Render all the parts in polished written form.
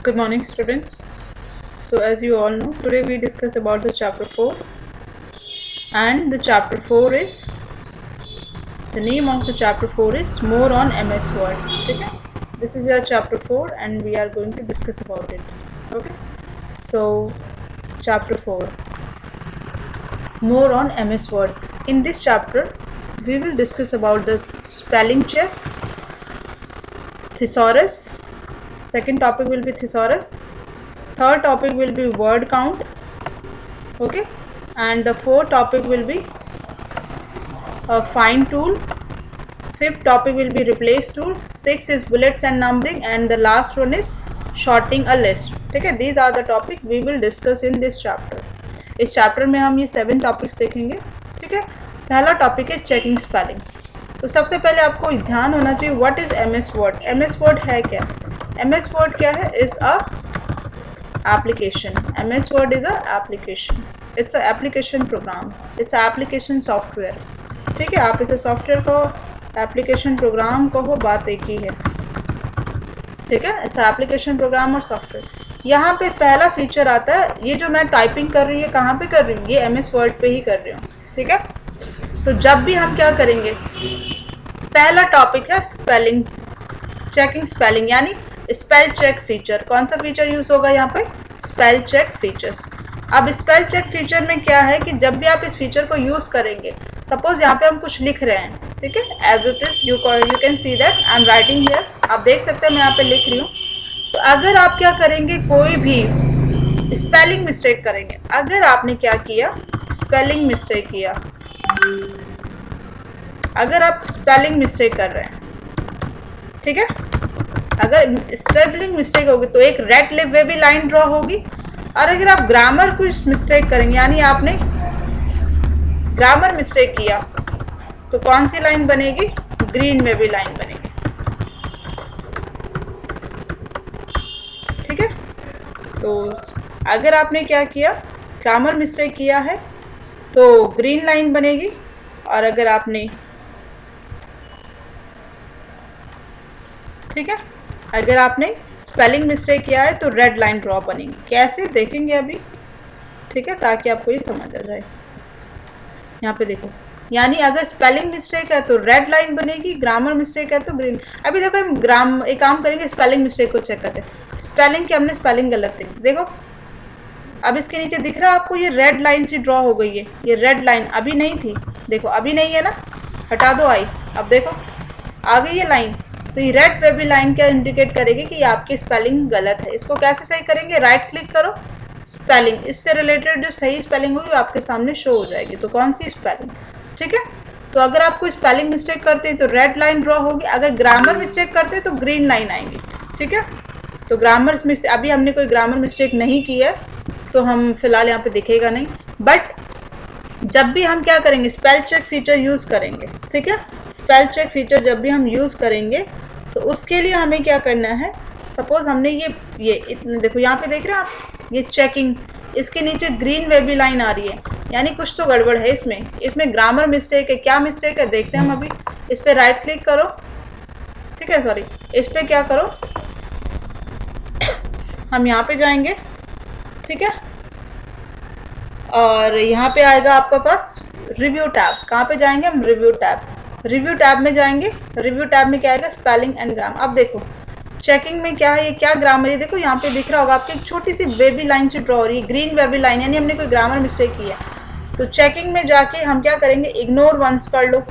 Good morning, students. So as you all know, today we discuss about the chapter 4, and the chapter 4 is, the name of the chapter 4 is More on MS Word. Okay, this is your chapter 4 and we are going to discuss about it. Okay, so chapter 4, More on MS Word. In this chapter we will discuss about the spelling check, thesaurus. Second topic will be thesaurus. Third topic will be word count. Okay, and the fourth topic will be a find tool. Fifth topic will be replace tool. Sixth is bullets and numbering, and the last one is shorting a list. ठीक है, these are the topic we will discuss in this chapter. इस chapter में हम ये 7 topics देखेंगे. ठीक है, पहला टॉपिक है चेकिंग स्पेलिंग. तो सबसे पहले आपको ध्यान होना चाहिए what is MS word. MS word है क्या? एमएस वर्ड क्या है? Is a application. MS Word is a application. It's a application program. It's a application software. ठीक है, आप इसे सॉफ्टवेयर को, एप्लीकेशन प्रोग्राम को हो, बात एक ही है. ठीक है, इट्स एप्लीकेशन प्रोग्राम और सॉफ्टवेयर. यहाँ पे पहला फीचर आता है, ये जो मैं टाइपिंग कर रही हूँ कहाँ पे कर रही हूँ? ये MS Word पे ही कर रही हूँ. ठीक है, तो जब भी हम क्या करेंगे, पहला टॉपिक है स्पेलिंग, चेकिंग स्पेलिंग, यानी स्पेल चेक फीचर. कौन सा फीचर यूज होगा यहाँ पे? Spell check features. अब स्पेल चेक फीचर में क्या है कि जब भी आप इस फीचर को यूज करेंगे, सपोज यहाँ पे हम कुछ लिख रहे हैं, ठीक है, as it is you can see that I am writing here. आप देख सकते हैं मैं यहाँ पे लिख रही हूँ. तो अगर आप क्या करेंगे, कोई भी स्पेलिंग मिस्टेक करेंगे, अगर आपने क्या किया, स्पेलिंग मिस्टेक किया, अगर आप स्पेलिंग मिस्टेक कर रहे हैं, ठीक है, अगर स्पेलिंग मिस्टेक होगी तो एक रेड वे भी लाइन ड्रॉ होगी. और अगर आप ग्रामर कुछ मिस्टेक करेंगे, यानी आपने ग्रामर मिस्टेक किया, तो कौन सी लाइन बनेगी? ग्रीन में भी लाइन बनेगी. ठीक है, तो अगर आपने क्या किया, ग्रामर मिस्टेक किया है, तो ग्रीन लाइन बनेगी. और अगर आपने, ठीक है, अगर आपने स्पेलिंग मिस्टेक किया है तो रेड लाइन ड्रॉ बनेगी. कैसे देखेंगे अभी, ठीक है, ताकि आपको ये समझ आ जाए. यहाँ पे देखो, यानी अगर स्पेलिंग मिस्टेक है तो रेड लाइन बनेगी, ग्रामर मिस्टेक है तो ग्रीन. अभी देखो हम एक काम करेंगे, स्पेलिंग मिस्टेक को चेक करते हैं. स्पेलिंग की हमने स्पेलिंग गलत थी, देखो अब इसके नीचे दिख रहा है आपको, ये रेड लाइन सी ड्रॉ हो गई है. ये रेड लाइन अभी नहीं थी, देखो अभी नहीं है ना, हटा दो आई, अब देखो आ गई ये लाइन. तो ये रेड वेबी लाइन क्या इंडिकेट करेगी कि आपकी स्पेलिंग गलत है. इसको कैसे सही करेंगे? राइट क्लिक करो, स्पेलिंग, इससे रिलेटेड जो सही स्पेलिंग होगी आपके सामने शो हो जाएगी. तो कौन सी स्पेलिंग? ठीक है, तो अगर आपको स्पेलिंग मिस्टेक करते हैं तो रेड लाइन ड्रॉ होगी, अगर ग्रामर मिस्टेक करते हैं तो ग्रीन लाइन आएंगी. ठीक है, तो ग्रामर मिस्टेक, अभी हमने कोई ग्रामर मिस्टेक नहीं की है तो हम फिलहाल यहाँ पे दिखेगा नहीं. बट जब भी हम क्या करेंगे, स्पेल चेक फीचर यूज़ करेंगे, ठीक है, स्पेल चेक फीचर जब भी हम यूज़ करेंगे तो उसके लिए हमें क्या करना है, सपोज हमने ये इतने, देखो यहाँ पे देख रहे हैं आप, ये चेकिंग, इसके नीचे ग्रीन वेबी लाइन आ रही है, यानी कुछ तो गड़बड़ है इसमें ग्रामर मिस्टेक है. क्या मिस्टेक है देखते हैं हम अभी. इस पर राइट क्लिक करो, ठीक है, सॉरी, इस पर क्या करो, हम यहाँ पे जाएंगे, ठीक है, और यहाँ पे आएगा आपके पास रिव्यू टैब. कहाँ पे जाएंगे हम? Review tab. रिव्यू टैब में जाएंगे, रिव्यू टैब में क्या आएगा? Spelling and grammar. अब देखो चेकिंग में क्या है, ये क्या ग्रामर है, देखो यहाँ पे दिख रहा होगा आपकी एक छोटी सी वेबी लाइन से ड्रॉ हो रही है, ग्रीन वेबी लाइन, यानी हमने कोई ग्रामर मिस्टेक की है. तो चेकिंग में जाके हम क्या करेंगे, इग्नोर वंस कर लो,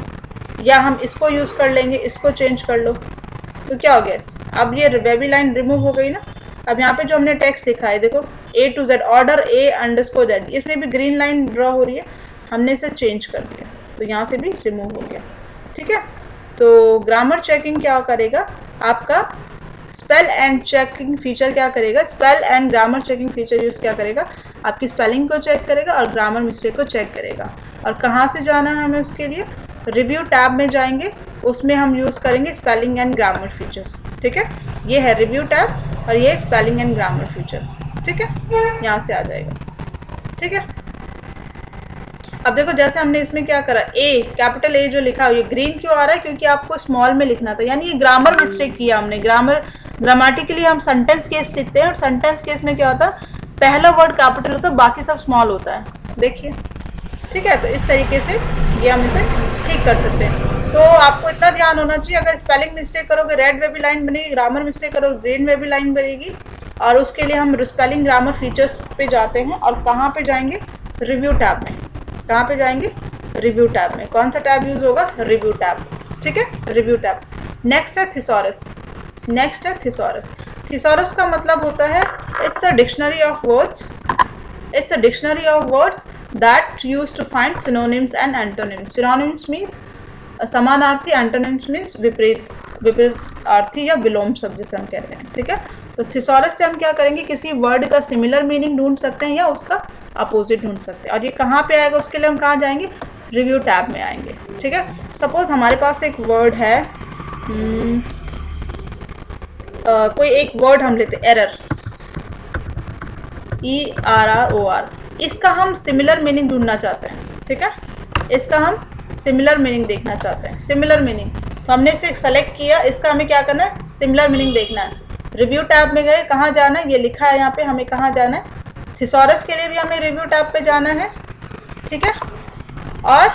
या हम इसको यूज़ कर लेंगे, इसको चेंज कर लो. तो क्या हो गया, अब ये वेबी लाइन रिमूव हो गई ना. अब यहाँ पे जो हमने टेक्स्ट लिखा है, देखो A to Z, order A_Z, इसमें भी ग्रीन लाइन ड्रॉ हो रही है, हमने इसे चेंज कर दिया, तो यहाँ से भी रिमूव हो गया. ठीक है, तो ग्रामर चेकिंग क्या करेगा, आपका स्पेल एंड चेकिंग फीचर क्या करेगा, spell and grammar checking feature use क्या करेगा, आपकी स्पेलिंग को चेक करेगा और ग्रामर मिस्टेक को चेक करेगा. और कहाँ से जाना है हमें उसके लिए? रिव्यू टैब में जाएंगे, उसमें हम यूज़ करेंगे स्पेलिंग एंड ग्रामर फीचर्स. ठीक है, ये है रिव्यू टैब और ये स्पेलिंग एंड ग्रामर फीचर. ठीक है, यहाँ से आ जाएगा. ठीक है, अब देखो जैसे हमने इसमें क्या करा, ए, कैपिटल A जो लिखा है, ये ग्रीन क्यों आ रहा है? क्योंकि आपको स्मॉल में लिखना था, यानी ये ग्रामर मिस्टेक किया हमने. ग्रामर ग्रामेटिकली हम सेंटेंस केस लिखते हैं और सेंटेंस केस में क्या होता है, पहला वर्ड कैपिटल होता है, बाकी सब स्मॉल होता है, देखिए, ठीक है। तो इस तरीके से ये हम इसे ठीक कर सकते हैं। तो आपको इतना ध्यान होना चाहिए, अगर स्पेलिंग मिस्टेक करोगे रेड वेबी लाइन बनेगी, ग्रामर मिस्टेक करोगे ग्रीन वेबी लाइन बनेगी। और उसके लिए हम स्पेलिंग ग्रामर फीचर्स पे जाते हैं और कहाँ पे जाएंगे, रिव्यू टैब में। कहाँ पे जाएंगे, रिव्यू टैब में। कौन सा टैब यूज होगा, रिव्यू टैब, ठीक है, रिव्यू टैब। नेक्स्ट है थिसॉरस। नेक्स्ट है थिसॉरस। थिसॉरस का मतलब होता है it's a dictionary of words, it's a dictionary of words that used to find synonyms and antonyms. Synonyms means समानार्थी, antonyms means विपरीत, विपरीतार्थी या विलोम शब्द जिसे हम कहते हैं, ठीक है। तो थिसॉरस से हम क्या करेंगे, किसी वर्ड का सिमिलर मीनिंग ढूंढ सकते हैं या उसका अपोजिट ढूंढ सकते हैं। और ये कहाँ पे आएगा, उसके लिए हम कहाँ जाएंगे, रिव्यू टैब में आएंगे, ठीक है। सपोज हमारे पास एक वर्ड है, कोई एक वर्ड हम लेते हैं, एरर, ERROR। इसका हम सिमिलर मीनिंग ढूंढना चाहते हैं, ठीक है। इसका हम सिमिलर मीनिंग देखना चाहते हैं, सिमिलर मीनिंग। तो हमने इसे सेलेक्ट किया, इसका हमें क्या करना है, सिमिलर मीनिंग देखना है। रिव्यू टैब में गए, कहाँ जाना है, ये लिखा है यहाँ पे, हमें कहाँ जाना है, थिसॉरस के लिए भी हमें रिव्यू टैब पे जाना है, ठीक है। और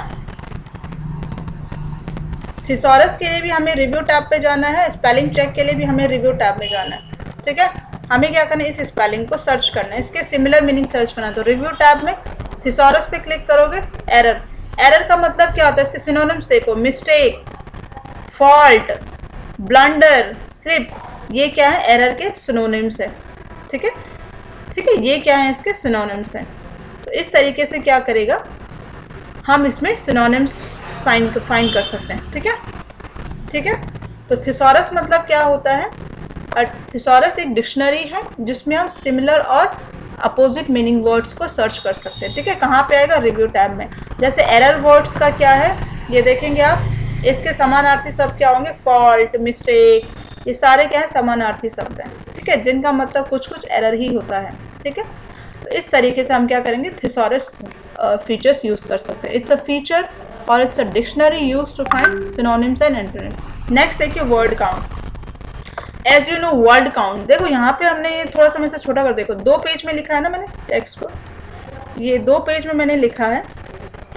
थिसॉरस के लिए भी हमें रिव्यू टैब पे जाना है, स्पेलिंग चेक के लिए भी हमें रिव्यू टैब में जाना है, ठीक है। हमें क्या करना है, इस स्पेलिंग को सर्च करना है, इसके सिमिलर मीनिंग सर्च करना है। तो रिव्यू टैब में थिसॉरस पे क्लिक करोगे, एरर। एरर का मतलब क्या होता है, इसके सिनोनिम्स देखो, मिस्टेक, फॉल्ट, ब्लंडर, स्लिप, ये क्या है, एरर के सिनोनिम्स है, ठीक है, ठीक है। ये क्या है, इसके सिनोनिम्स हैं। तो इस तरीके से क्या करेगा, हम इसमें सिनोनिम्स फाइंड कर सकते हैं, ठीक है, ठीक है। तो थिसॉरस मतलब क्या होता है, थिसॉरस एक डिक्शनरी है जिसमें हम सिमिलर और अपोजिट मीनिंग वर्ड्स को सर्च कर सकते हैं, ठीक है। कहाँ पे आएगा, रिव्यू टैब में। जैसे एरर वर्ड्स का क्या है, ये देखेंगे आप, इसके समानार्थी शब्द क्या होंगे, फॉल्ट, मिस्टेक, ये सारे क्या है, समानार्थी शब्द हैं, ठीक है, जिनका मतलब कुछ कुछ एरर ही होता है, ठीक है। तो इस तरीके से हम क्या करेंगे, थिसॉरस फीचर्स यूज कर सकते हैं। इट्स अ फीचर और it's a dictionary use to find synonyms and antonyms. Next देखिए, word count. As you know, word count, देखो यहाँ पे हमने ये थोड़ा सा मैं से छोटा कर, देखो 2 पेज में लिखा है ना मैंने टेक्स्ट को, ये 2 पेज में मैंने लिखा है,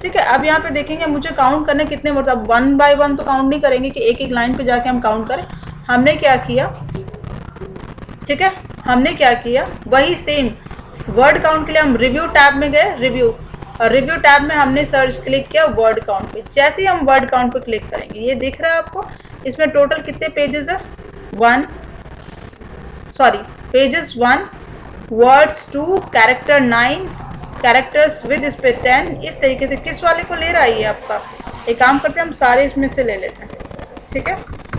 ठीक है। अब यहाँ पे देखेंगे मुझे काउंट करने कितने वर्ड, अब 1 बाय 1 तो काउंट नहीं करेंगे कि एक एक लाइन पे जाके हम काउंट करें। हमने क्या किया, ठीक है, हमने क्या किया, वही सेम वर्ड काउंट के लिए हम रिव्यू टैब में गए, रिव्यू, और रिव्यू टैब में हमने सर्च क्लिक किया वर्ड काउंट पे। जैसे ही हम वर्ड काउंट पे क्लिक करेंगे, ये दिख रहा है आपको, इसमें टोटल कितने पेजेस है, pages 1, words 2, character 9, characters with इस पे 10। इस तरीके से किस वाले को ले रहा है ये आपका, एक काम करते हैं हम सारे इसमें से ले लेते हैं, ठीक है,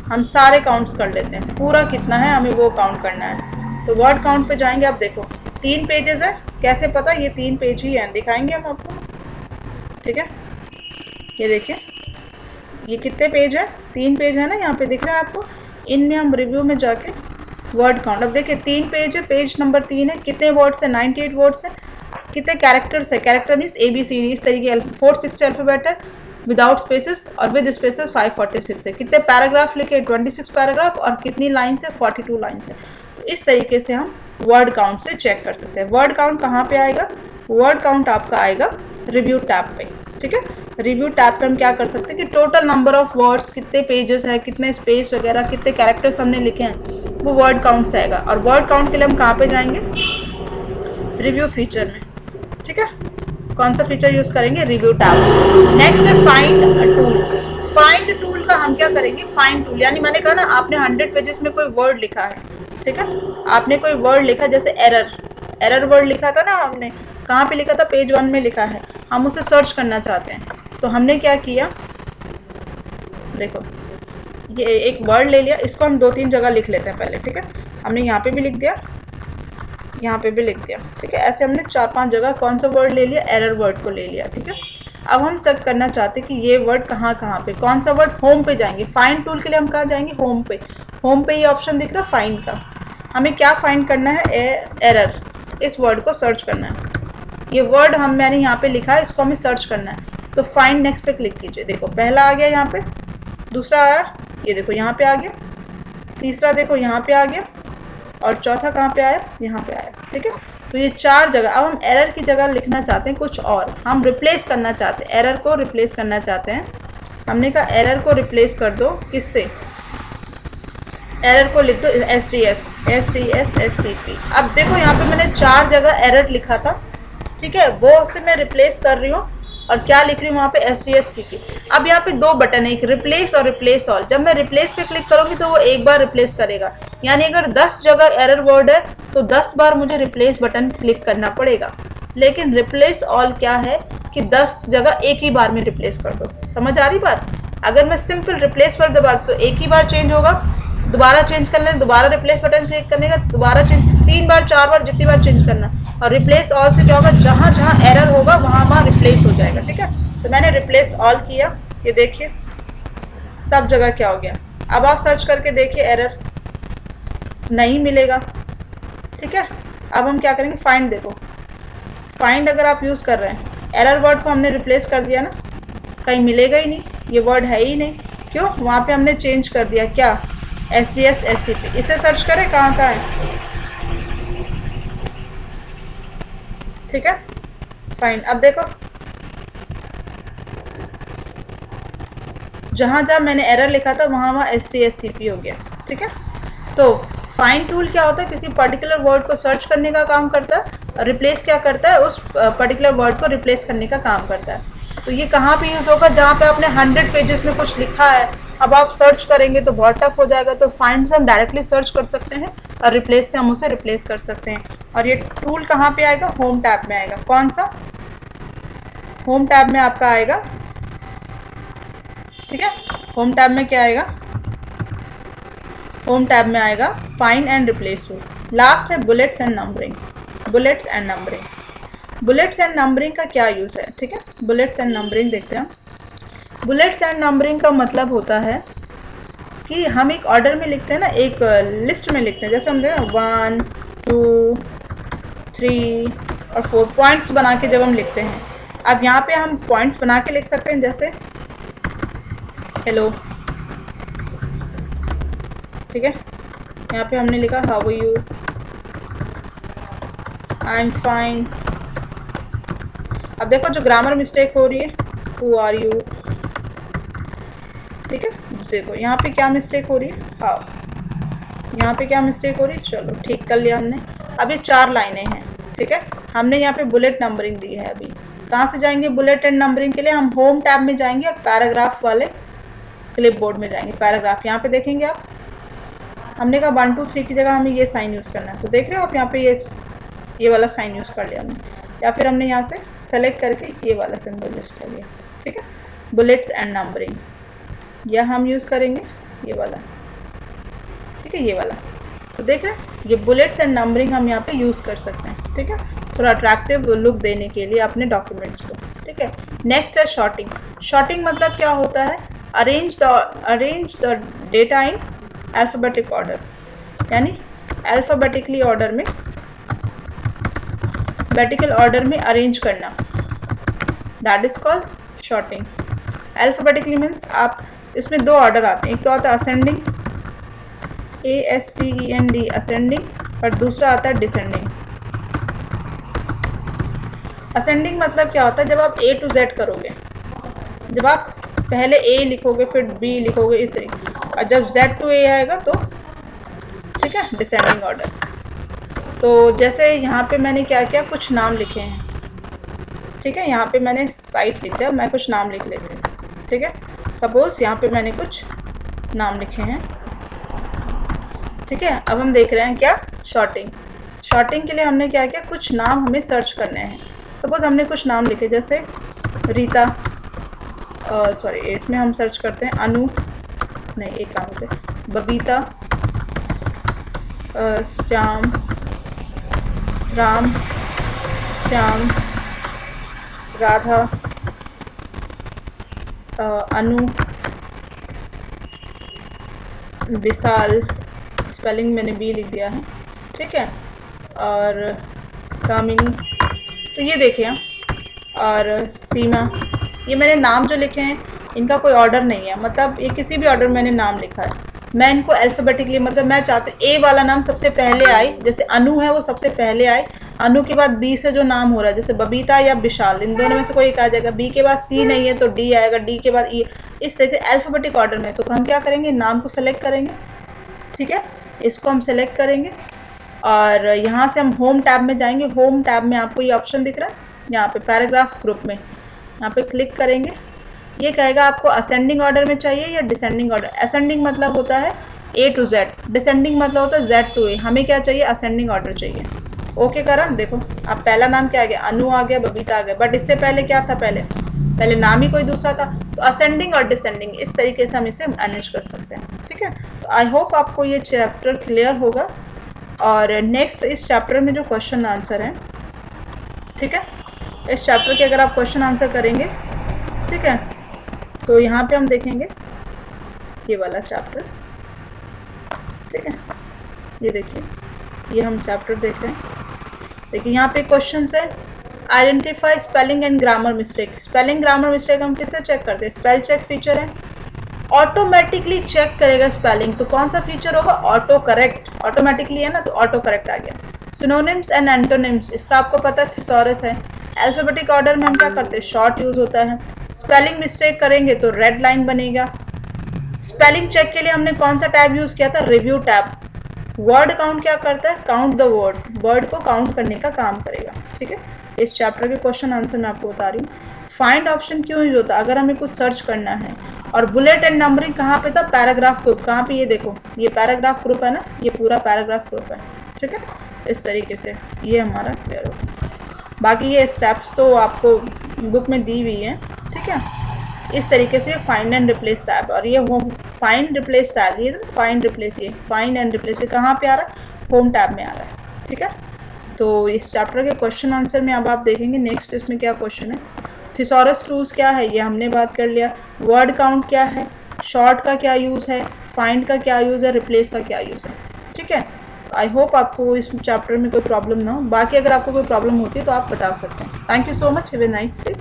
हम सारे काउंट्स कर लेते हैं, पूरा कितना है हमें वो काउंट करना है। तो वर्ड काउंट पे जाएंगे, आप देखो 3 पेजेस है, कैसे पता, ये 3 पेज ही हैं, दिखाएंगे हम आपको, ठीक है। ये देखिए, ये कितने पेज है, 3 पेज है ना, यहाँ पे दिख रहा है आपको। इनमें हम रिव्यू में जाके वर्ड काउंट, अब देखिए 3 पेज है, पेज नंबर 3 है, कितने वर्ड्स है, 98 वर्ड्स है। कितने कैरेक्टर्स है, कैरेक्टर मीन्स ABCD, इस तरीके 460 अल्फ़ाबेट है विदाउट स्पेसेस, और विद स्पेसेस 546 है। कितने पैराग्राफ लिखे, 26 पैराग्राफ, और कितनी लाइन्स है, 42 लाइन्स है। तो इस तरीके से हम वर्ड काउंट से चेक कर सकते हैं। वर्ड काउंट कहाँ पे आएगा, वर्ड काउंट आपका आएगा रिव्यू टैब पे, ठीक है। रिव्यू टैब पे हम क्या कर सकते हैं कि टोटल नंबर ऑफ वर्ड्स, कितने पेजेस हैं, कितने स्पेस वगैरह, कितने कैरेक्टर्स हमने लिखे हैं, वो वर्ड काउंट से आएगा। और वर्ड काउंट के लिए हम कहाँ पे जाएंगे, रिव्यू फीचर में, ठीक है। कौन सा फीचर यूज करेंगे, रिव्यू टैब। नेक्स्ट है फाइंड टूल। फाइंड टूल का हम क्या करेंगे, फाइंड टूल यानी मैंने कहा ना, आपने 100 पेजेस में कोई वर्ड लिखा है, ठीक है, आपने कोई वर्ड लिखा, जैसे एरर वर्ड लिखा था ना हमने, कहाँ पे लिखा था, पेज 1 में लिखा है, हम उसे सर्च करना चाहते हैं। तो हमने क्या किया, देखो ये एक वर्ड ले लिया, इसको हम 2-3 जगह लिख लेते हैं पहले, ठीक है। हमने यहाँ पे भी लिख दिया, यहाँ पे भी लिख दिया, ठीक है। ऐसे हमने 4-5 जगह कौन सा वर्ड ले लिया, एरर वर्ड को ले लिया, ठीक है। अब हम सर्च करना चाहते हैं कि ये वर्ड कहाँ कहाँ पे, कौन सा वर्ड, होम पे जाएंगे। फाइंड टूल के लिए हम कहाँ जाएंगे, होम पे। होम पे ये ऑप्शन दिख रहा है फाइंड का, हमें क्या फाइंड करना है, एरर, इस वर्ड को सर्च करना है। ये वर्ड मैंने यहाँ पे लिखा है, इसको हमें सर्च करना है। तो फाइंड नेक्स्ट पे क्लिक कीजिए, देखो पहला आ गया यहाँ पे, दूसरा आया, ये देखो यहाँ पे आ गया, तीसरा देखो यहाँ पे आ गया, और चौथा कहाँ पे आया, यहाँ पे आया। ठीक है, तो ये 4 जगह। अब हम एरर की जगह लिखना चाहते हैं कुछ और, हम रिप्लेस करना चाहते हैं, एरर को रिप्लेस करना चाहते हैं। हमने कहा एरर को रिप्लेस कर दो किससे, एरर को लिख दो STS अब देखो यहाँ पे मैंने 4 जगह एरर लिखा था, ठीक है, वो से मैं रिप्लेस कर रही हूँ और क्या लिख रही हूँ वहाँ पे STS अब यहाँ पे 2 बटन है, एक रिप्लेस और रिप्लेस ऑल। जब मैं रिप्लेस पे क्लिक करूँगी तो वो एक बार रिप्लेस करेगा, यानी अगर 10 जगह एरर वर्ड है तो 10 बार मुझे रिप्लेस बटन क्लिक करना पड़ेगा। लेकिन रिप्लेस ऑल क्या है कि 10 जगह एक ही बार में रिप्लेस कर दो। समझ आ रही बात? अगर मैं सिंपल रिप्लेस पर दबा तो एक ही बार चेंज होगा, दोबारा चेंज करना है, दोबारा रिप्लेस बटन क्लिक करने का, दोबारा चेंज, 3 बार 4 बार जितनी बार चेंज करना। और रिप्लेस ऑल से क्या होगा, जहाँ जहाँ एरर होगा वहाँ रिप्लेस हो जाएगा। ठीक है, तो मैंने रिप्लेस ऑल किया, ये देखिए सब जगह क्या हो गया। अब आप सर्च करके देखिए एरर नहीं मिलेगा। ठीक है, अब हम क्या करेंगे, फाइंड। देखो फाइंड अगर आप यूज़ कर रहे हैं, एरर वर्ड को हमने रिप्लेस कर दिया ना, कहीं मिलेगा ही नहीं, ये वर्ड है ही नहीं। क्यों? वहाँ पे हमने चेंज कर दिया क्या, STS SCP। इसे सर्च करें कहाँ कहाँ है। ठीक है, फाइन। अब देखो जहाँ जहाँ मैंने एरर लिखा था वहाँ STS CP हो गया। ठीक है, तो फाइंड टूल क्या होता है, किसी पर्टिकुलर वर्ड को सर्च करने का काम करता है, रिप्लेस क्या करता है, उस पर्टिकुलर वर्ड को रिप्लेस करने का काम करता है। तो ये कहाँ पे यूज़ होगा, जहाँ पे आपने 100 पेजेस में कुछ लिखा है, अब आप सर्च करेंगे तो बहुत टफ हो जाएगा। तो फाइंड से हम डायरेक्टली सर्च कर सकते हैं और रिप्लेस से हम उसे रिप्लेस कर सकते हैं। और ये टूल कहाँ पे आएगा, होम टैब में आएगा। कौन सा, होम टैब में आपका आएगा। ठीक है, होम टैब में क्या आएगा, होम टैब में आएगा find and replace tool. Last है bullets and numbering. Bullets and numbering, bullets and numbering का क्या यूज़ है। ठीक है, बुलेट्स एंड नंबरिंग देखते हैं। बुलेट्स एंड नंबरिंग का मतलब होता है कि हम एक ऑर्डर में लिखते हैं ना, एक लिस्ट में लिखते हैं। जैसे हम देखते हैं 1 2 3 और 4 पॉइंट्स बना के जब हम लिखते हैं। अब यहाँ पे हम पॉइंट्स बना के लिख सकते हैं, जैसे हेलो। ठीक है, यहाँ पे हमने लिखा how are you, I am fine. अब देखो जो ग्रामर मिस्टेक हो रही है, हु आर यू। ठीक है, देखो यहाँ पे क्या मिस्टेक हो रही है, हाउ, यहाँ पे क्या मिस्टेक हो रही है, चलो ठीक कर लिया हमने। अब ये 4 लाइनें हैं। ठीक है, हमने यहाँ पे बुलेट नंबरिंग दी है। अभी कहाँ से जाएंगे बुलेट एंड नंबरिंग के लिए, हम होम टैब में जाएंगे और पैराग्राफ वाले क्लिपबोर्ड में जाएंगे। पैराग्राफ यहाँ पे देखेंगे आप, हमने कहा 1 2 3 की जगह हमें ये साइन यूज़ करना है। तो देख रहे हो आप यहाँ पे ये वाला साइन यूज़ कर लिया हमने, या फिर हमने यहाँ से सेलेक्ट करके ये वाला सिंबल यूज़ कर लिया। ठीक है, बुलेट्स एंड नंबरिंग, या हम यूज़ करेंगे ये वाला। ठीक है, ये वाला। तो देख रहे हैं ये बुलेट्स एंड नंबरिंग हम यहाँ पे यूज़ कर सकते हैं। ठीक है, थोड़ा अट्रैक्टिव लुक देने के लिए अपने डॉक्यूमेंट्स को। ठीक है, नेक्स्ट है शॉर्टिंग। शॉर्टिंग मतलब क्या होता है, arrange the data in alphabetic order, यानी अल्फ़ाबेटिकली ऑर्डर में, वर्टिकल ऑर्डर में अरेंज करना, that is called sorting. Alphabetically means आप, इसमें 2 ऑर्डर आते हैं, एक तो आता है असेंडिंग ASCEND असेंडिंग, और दूसरा आता है डिसेंडिंग। असेंडिंग मतलब क्या होता है, जब आप A to Z करोगे, जब आप पहले A लिखोगे फिर B लिखोगे इस तरीके, और जब Z to A आएगा तो ठीक है डिसेंडिंग ऑर्डर। तो जैसे यहाँ पे मैंने क्या किया, कुछ नाम लिखे हैं। ठीक है, यहाँ पे मैंने साइट लिख दिया, मैं कुछ नाम लिख लेती हूँ। ठीक है, सपोज यहाँ पे मैंने कुछ नाम लिखे हैं। ठीक है, अब हम देख रहे हैं क्या, शॉर्टिंग। शॉर्टिंग के लिए हमने क्या किया, कुछ नाम हमें सर्च करने हैं। सपोज हमने कुछ नाम लिखे, जैसे रीता, सॉरी इसमें हम सर्च करते हैं अनु, नहीं एक काम होते, बबीता, श्याम, राम, श्याम, राधा, अनु, विशाल, स्पेलिंग मैंने बी लिख दिया है। ठीक है, और कामिनी, तो ये देखिए, और सीमा, ये मैंने नाम जो लिखे हैं इनका कोई ऑर्डर नहीं है, मतलब ये किसी भी ऑर्डर में मैंने नाम लिखा है। मैं इनको अल्फाबेटिकली, मतलब मैं चाहती हूँ ए वाला नाम सबसे पहले आए, जैसे अनु है वो सबसे पहले आए, अनु के बाद बी से जो नाम हो रहा है जैसे बबीता या विशाल, इन दोनों में से कोई एक आ जाएगा, बी के बाद सी नहीं है तो डी आएगा, डी के बाद ई, इस तरह से अल्फाबेटिक ऑर्डर में। तो हम क्या करेंगे, नाम को सेलेक्ट करेंगे, ठीक है, इसको हम सेलेक्ट करेंगे और यहाँ से हम होम टैब में जाएंगे। होम टैब में आपको ये ऑप्शन दिख रहा है यहाँ पे पैराग्राफ ग्रुप में, यहाँ पे क्लिक करेंगे। ये कहेगा आपको असेंडिंग ऑर्डर में चाहिए या डिसेंडिंग ऑर्डर। असेंडिंग मतलब होता है ए टू जेड, डिसेंडिंग मतलब होता है जेड टू ए। हमें क्या चाहिए, असेंडिंग ऑर्डर चाहिए। ओके करा, देखो अब पहला नाम क्या आ गया, अनु आ गया, बबीता आ गया, बट इससे पहले क्या था, पहले नाम ही कोई दूसरा था। तो असेंडिंग और डिसेंडिंग इस तरीके से हम इसे मैनेज कर सकते हैं, ठीक है। तो आई होप आपको ये चैप्टर क्लियर होगा। और नेक्स्ट इस चैप्टर में जो क्वेश्चन आंसर है, ठीक है, इस चैप्टर के अगर आप क्वेश्चन आंसर करेंगे, ठीक है, तो यहाँ पे हम देखेंगे ये वाला चैप्टर, ठीक है, ये देखिए, ये हम चैप्टर देख रहे हैं। देखिए यहाँ पे क्वेश्चन है, identify spelling and grammar mistake. Spelling grammar mistake हम किससे चेक करते हैं, स्पेल चेक फीचर है, ऑटोमेटिकली चेक करेगा स्पेलिंग। तो कौन सा फीचर होगा, ऑटो करेक्ट, ऑटोमेटिकली है ना, तो ऑटो करेक्ट आ गया। सिनोनिम्स एंड एंटोनिम्स, इसका आपको पता है थिसॉरस है। अल्फाबेटिक ऑर्डर में हम क्या करते हैं, शॉर्ट यूज होता है। स्पेलिंग मिस्टेक करेंगे तो रेड लाइन बनेगा। स्पेलिंग चेक के लिए हमने कौन सा टैब यूज किया था, रिव्यू टैब। वर्ड काउंट क्या करता है, काउंट द वर्ड, वर्ड को काउंट करने का काम करेगा, ठीक है। इस चैप्टर के क्वेश्चन आंसर मैं आपको बता रही हूँ। फाइंड ऑप्शन क्यों यूज होता है, अगर हमें कुछ सर्च करना है। और बुलेट एंड नंबरिंग कहाँ पे था, पैराग्राफ ग्रुप। कहाँ पे, ये देखो, ये पैराग्राफ ग्रुप है ना, ये पूरा पैराग्राफ ग्रुप है, ठीक है। इस तरीके से ये हमारा क्लियर हो। बाकी ये स्टेप्स तो आपको बुक में दी हुई है, ठीक है। इस तरीके से फाइंड एंड रिप्लेस टैब, और ये होम फाइंड रिप्लेस टैब, ये फाइंड रिप्लेस, ये फाइंड एंड रिप्लेस ये कहाँ पे आ रहा है, होम टैब में आ रहा है, ठीक है। तो इस चैप्टर के क्वेश्चन आंसर में अब आप देखेंगे नेक्स्ट इसमें क्या क्वेश्चन है। थिसॉरस टूल्स क्या है, ये हमने बात कर लिया। वर्ड काउंट क्या है, शॉर्ट का क्या यूज़ है, फाइंड का क्या यूज़ है, रिप्लेस का क्या यूज़ है, ठीक है। आई होप आपको इस चैप्टर में कोई प्रॉब्लम ना हो। बाकी अगर आपको कोई प्रॉब्लम होती है तो आप बता सकते हैं। Thank you so much, have a nice day.